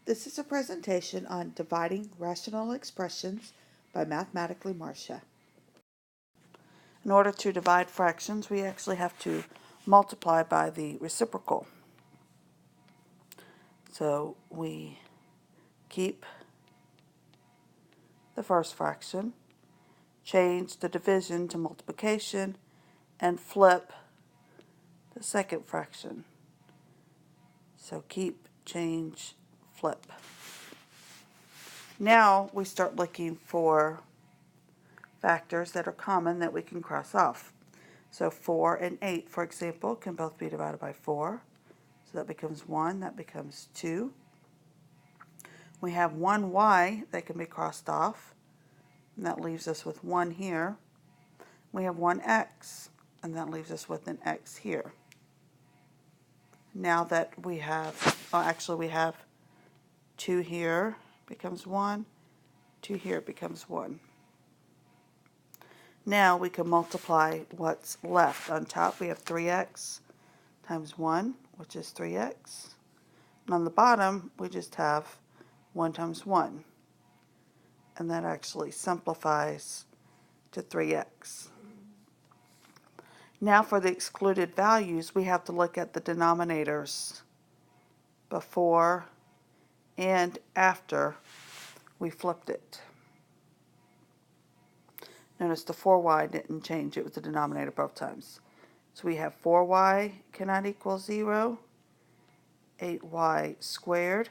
This is a presentation on dividing rational expressions by Mathematically Marcia. In order to divide fractions, we actually have to multiply by the reciprocal. So we keep the first fraction, change the division to multiplication, and flip the second fraction. So keep, change, flip. Now we start looking for factors that are common that we can cross off. So 4 and 8, for example, can both be divided by 4. So that becomes 1, that becomes 2. We have 1y that can be crossed off, and that leaves us with 1 here. We have 1x, and that leaves us with an x here. Now that we have, we have 2 here becomes 1, 2 here becomes 1. Now we can multiply what's left. On top we have 3x times 1, which is 3x. And on the bottom we just have 1 times 1. And that actually simplifies to 3x. Now for the excluded values, we have to look at the denominators before and after we flipped it. Notice the 4y didn't change, it was the denominator both times. So we have 4y cannot equal 0, 8y squared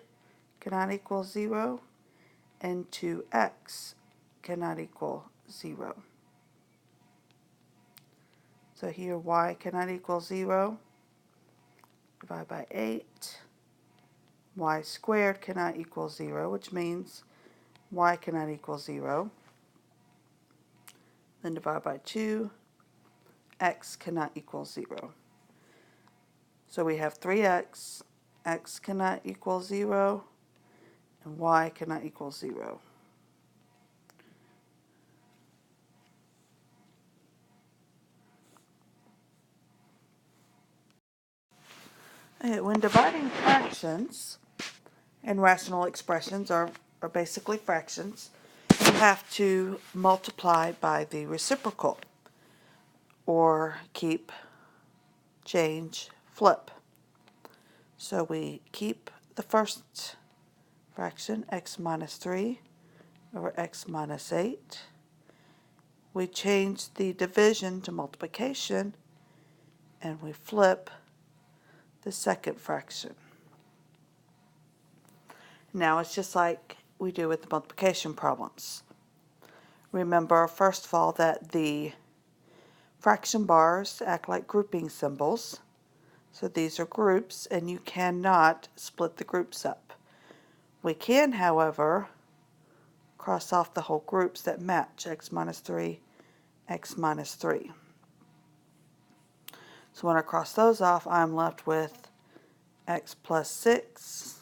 cannot equal 0, and 2x cannot equal 0. So here y cannot equal 0, divide by 8. Y squared cannot equal 0, which means y cannot equal 0. Then divide by 2, x cannot equal 0. So we have 3x, x cannot equal 0, and y cannot equal 0. Okay, when dividing fractions, and rational expressions are basically fractions, you have to multiply by the reciprocal, or keep, change, flip. So we keep the first fraction, x minus 3 over x minus 8. We change the division to multiplication, and we flip the second fraction. Now it's just like we do with the multiplication problems. Remember, first of all, that the fraction bars act like grouping symbols. So these are groups, and you cannot split the groups up. We can, however, cross off the whole groups that match, x minus 3, x minus 3. So when I cross those off, I'm left with x plus 6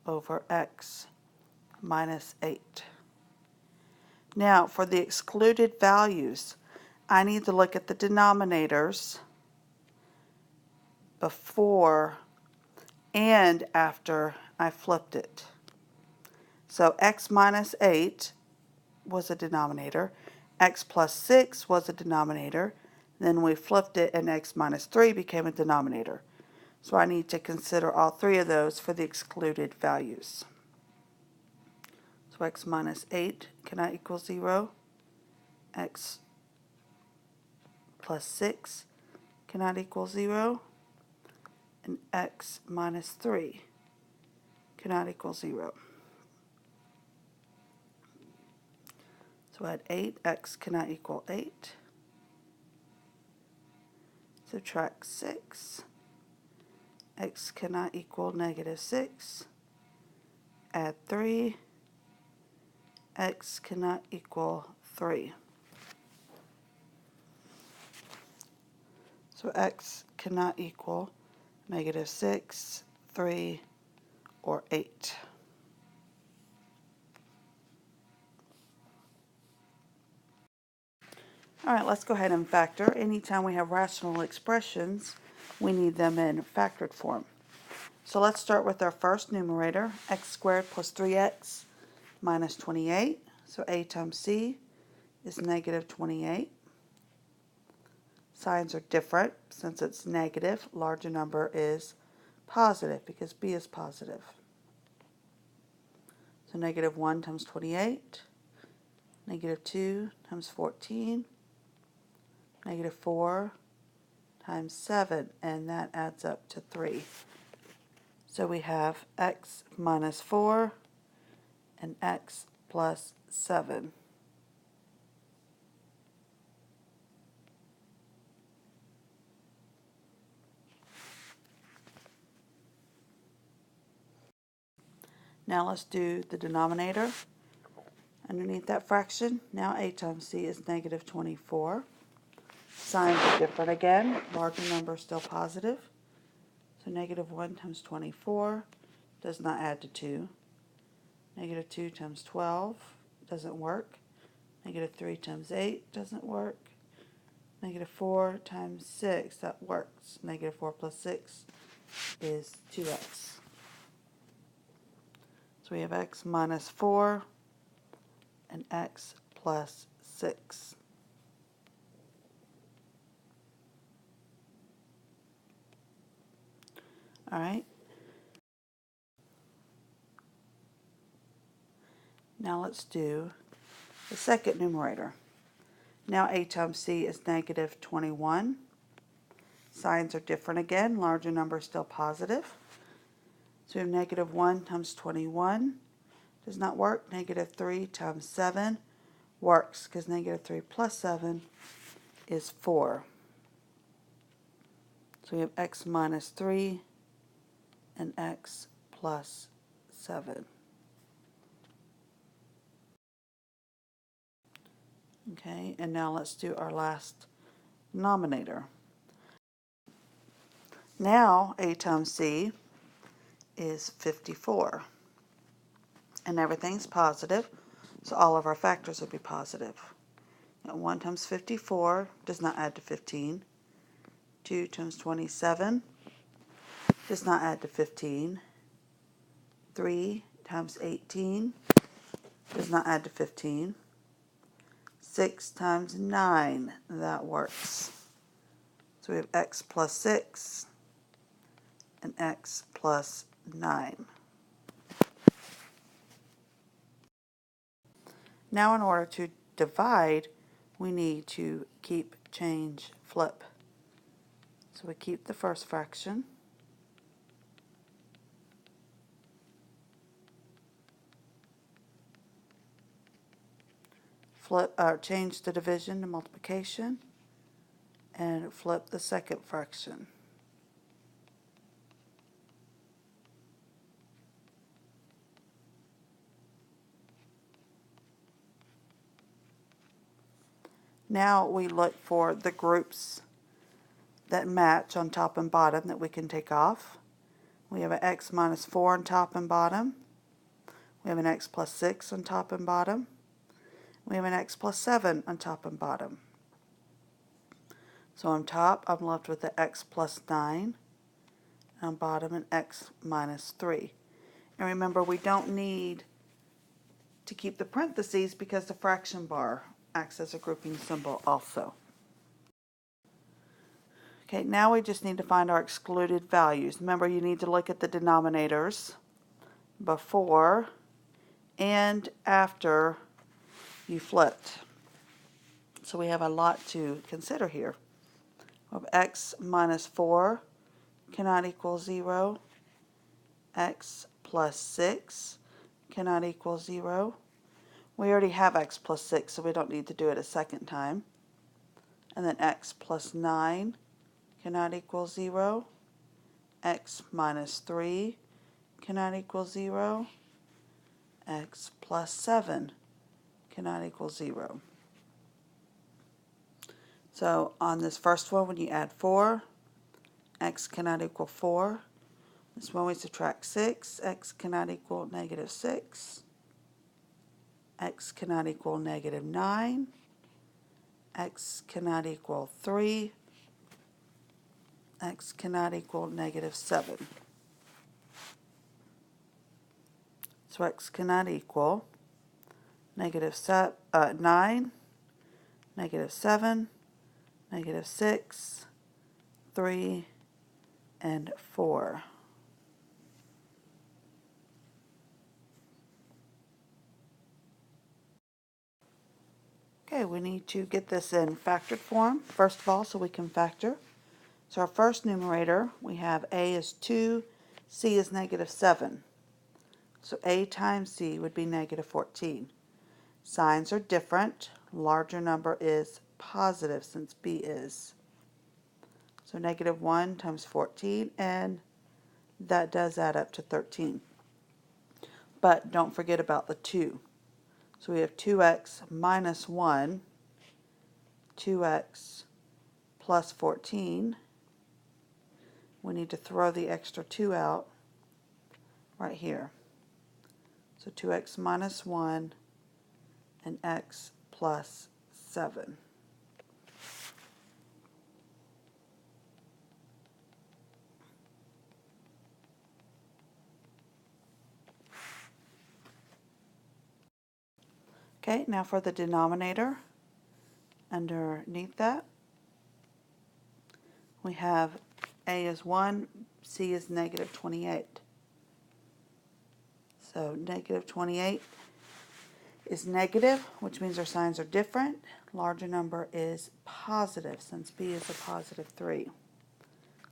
over x minus 8. Now, for the excluded values, I need to look at the denominators before and after I flipped it. So x minus 8 was a denominator, x plus 6 was a denominator, then we flipped it and x minus 3 became a denominator. So I need to consider all three of those for the excluded values. So x minus 8 cannot equal 0, x plus 6 cannot equal 0, and x minus 3 cannot equal 0. So add 8, x cannot equal 8. Subtract 6, x cannot equal negative 6. Add 3, x cannot equal 3. So x cannot equal negative 6, 3, or 8. All right, let's go ahead and factor. Anytime we have rational expressions, we need them in factored form. So let's start with our first numerator, x squared plus 3x minus 28. So a times c is negative 28. Signs are different. Since it's negative, larger number is positive because b is positive. So negative 1 times 28, negative 2 times 14, negative 4 times 7, and that adds up to 3. So we have x minus 4 and x plus 7. Now let's do the denominator. Underneath that fraction, now a times c is negative 24. Signs are different again. Larger number is still positive. So negative 1 times 24 does not add to 2. Negative 2 times 12 doesn't work. Negative 3 times 8 doesn't work. Negative 4 times 6, that works. Negative 4 plus 6 is 2x. So we have x minus 4 and x plus 6. All right. Now let's do the second numerator. Now a times c is negative 21. Signs are different again. Larger number is still positive. So we have negative 1 times 21. Does not work. Negative 3 times 7 works because negative 3 plus 7 is 4. So we have x minus 3 and x plus 7. Okay, and now let's do our last denominator. Now a times c is 54. And everything's positive, so all of our factors will be positive. Now 1 times 54 does not add to 15. 2 times 27 does not add to 15. 3 times 18 does not add to 15. 6 times 9, that works. So we have x plus 6 and x plus 9. Now in order to divide, we need to keep, change, flip. So we keep the first fraction. Flip, change the division to multiplication, and flip the second fraction. Now we look for the groups that match on top and bottom that we can take off. We have an x minus 4 on top and bottom. We have an x plus 6 on top and bottom. We have an x plus 7 on top and bottom. So on top, I'm left with the x plus 9. And on bottom, an x minus 3. And remember, we don't need to keep the parentheses because the fraction bar acts as a grouping symbol also. Okay, now we just need to find our excluded values. Remember, you need to look at the denominators before and after you flipped. So we have a lot to consider here. We have x minus 4 cannot equal 0. X plus 6 cannot equal 0. We already have x plus 6, so we don't need to do it a second time. And then x plus 9 cannot equal 0. X minus 3 cannot equal 0. X plus 7 cannot equal 0. So on this first one, when you add 4, x cannot equal 4. This one we subtract 6, x cannot equal negative 6. X cannot equal negative 9. X cannot equal 3. X cannot equal negative 7. So x cannot equal negative 9, negative 7, negative 6, 3, and 4. Okay, we need to get this in factored form, first of all, so we can factor. So our first numerator, we have a is 2, c is negative 7. So a times c would be negative 14. Signs are different. Larger number is positive since b is. So negative 1 times 14, and that does add up to 13. But don't forget about the 2. So we have 2x minus 1, 2x plus 14. We need to throw the extra 2 out right here. So 2x minus 1 and x plus 7. Okay, now for the denominator. Underneath that, we have a is 1, c is negative 28. So negative 28 is negative, which means our signs are different. Larger number is positive, since b is a positive 3.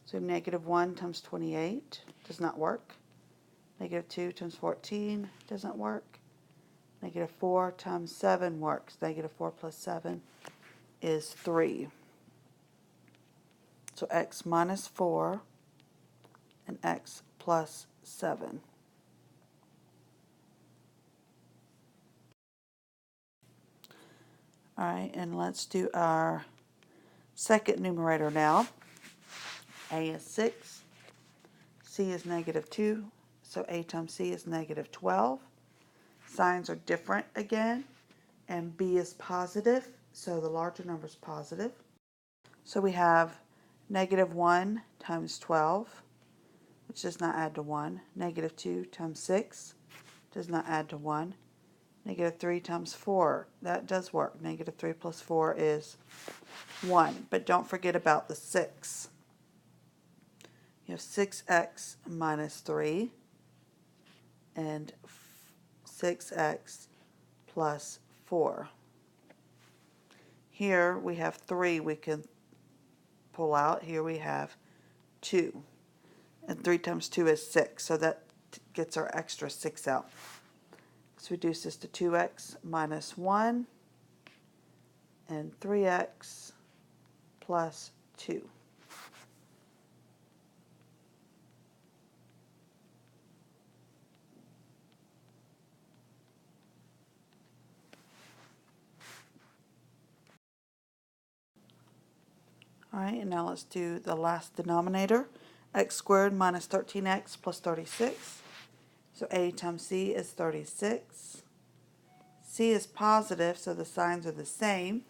So negative 1 times 28 does not work. Negative 2 times 14 doesn't work. Negative 4 times 7 works. Negative 4 plus 7 is 3. So x minus 4 and x plus 7. All right, and let's do our second numerator now. A is 6, c is negative 2, so a times c is negative 12. Signs are different again, and b is positive, so the larger number is positive. So we have negative 1 times 12, which does not add to 1. Negative 2 times 6 does not add to 1. Negative 3 times 4, that does work. Negative 3 plus 4 is 1. But don't forget about the 6. You have 6x minus 3 and 6x plus 4. Here we have 3 we can pull out. Here we have 2. And 3 times 2 is 6, so that gets our extra 6 out. Let's reduce this to 2x minus 1 and 3x plus 2. All right, and now let's do the last denominator. X squared minus 13x plus 36. So a times c is 36. C is positive, so the signs are the same,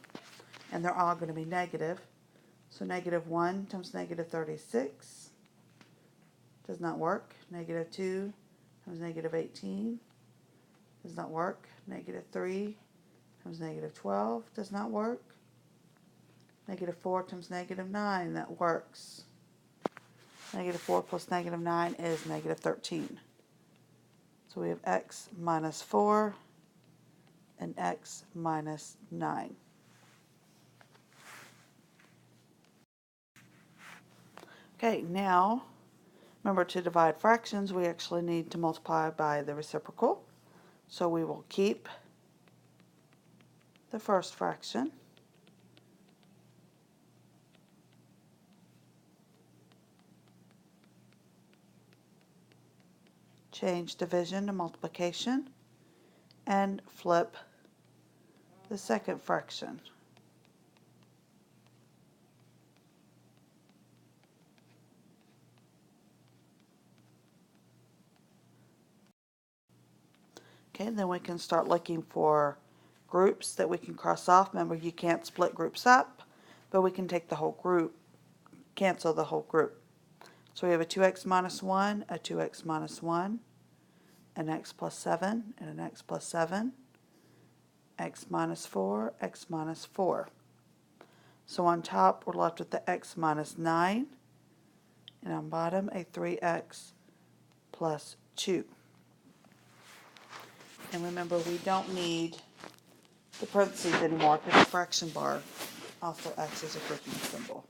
and they're all going to be negative. So negative 1 times negative 36 does not work. Negative 2 times negative 18 does not work. Negative 3 times negative 12 does not work. Negative 4 times negative 9, that works. Negative 4 plus negative 9 is negative 13. So we have x minus 4 and x minus 9. Okay, now remember, to divide fractions we actually need to multiply by the reciprocal. So we will keep the first fraction. Change division to multiplication and flip the second fraction. Okay, then we can start looking for groups that we can cross off. Remember, you can't split groups up, but we can take the whole group, cancel the whole group. So we have a 2x minus 1, a 2x minus 1, an x plus 7, and an x plus 7, x minus 4, x minus 4. So on top, we're left with the x minus 9, and on bottom, a 3x plus 2. And remember, we don't need the parentheses anymore because the fraction bar also acts as a grouping symbol.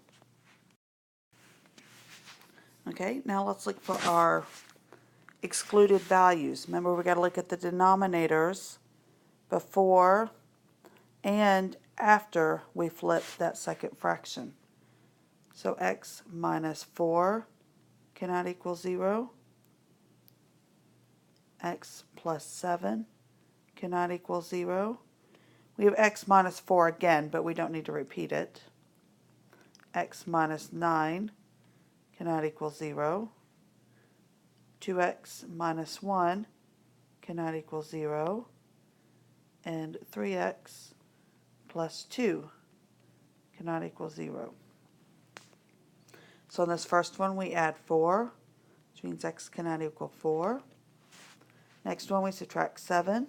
Okay, now let's look for our excluded values. Remember, we got to look at the denominators before and after we flip that second fraction. So x minus 4 cannot equal 0. X plus 7 cannot equal 0. We have x minus 4 again, but we don't need to repeat it. X minus 9 cannot equal 0. 2x minus 1 cannot equal 0. And 3x plus 2 cannot equal 0. So in this first one, we add 4, which means x cannot equal 4. Next one, we subtract 7.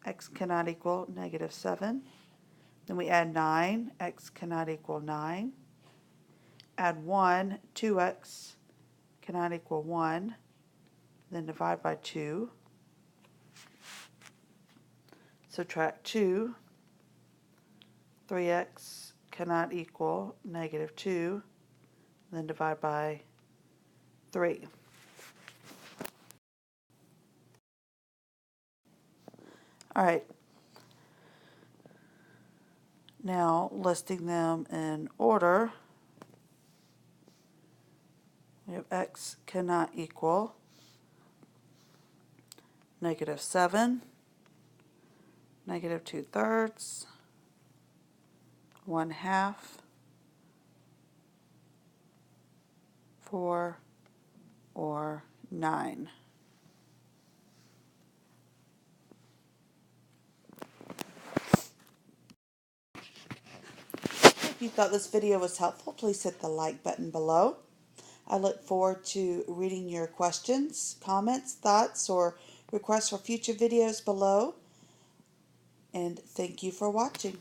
X cannot equal negative 7. Then we add 9. X cannot equal 9. Add 1. 2x cannot equal 1. Then divide by 2. Subtract 2. 3x cannot equal negative 2. Then divide by 3. All right. Now, listing them in order, we have x cannot equal negative 7, negative 2/3, 1/2, 4, or 9. If you thought this video was helpful, please hit the like button below. I look forward to reading your questions, comments, thoughts, or requests for future videos below. And thank you for watching.